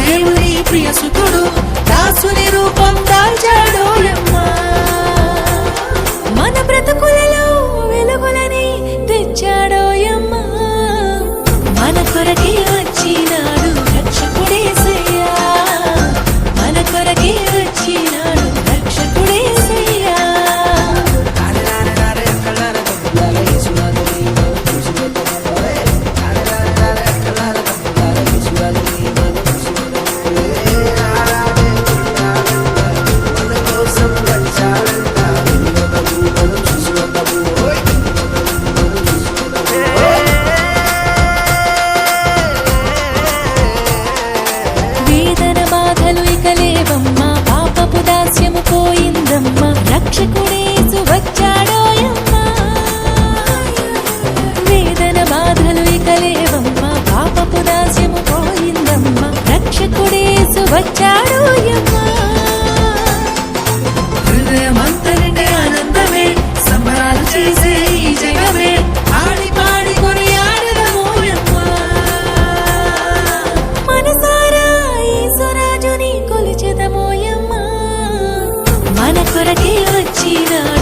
దేవుని ప్రియసుతుడు దాసుని రూపం దాల్చాడోయమ్మా. మన బ్రతుకులలో వెలుగులని తెచ్చాడోయమ్మా. మన కొరకే వచ్చినాడు రక్షకుడేసయ్యా. మన కొరకే వచ్చినాడు రక్షకుడేసయ్యా. వేదన బాధలు ఇక లేవమ్మా. పాపపు దాస్యము పోయిందమ్మా. రక్షకుడేసు వచ్చాడోయమ్మా. వేదన బాధలు ఇక లేవమ్మా. పాపపు దాస్యము పోయిందమ్మా. రక్షకుడేసు వచ్చాడోయమ్మా. హృదయమంతా నిండే ఆనందమే సంబరాలు చేసే ఈ జగమే ఆడి పాడి కొనియాడెదమోయమ్మా. మనసారా యేసురాజుని కొలిచెదమోయమ్మా. మన కొరకే వచ్చినాడు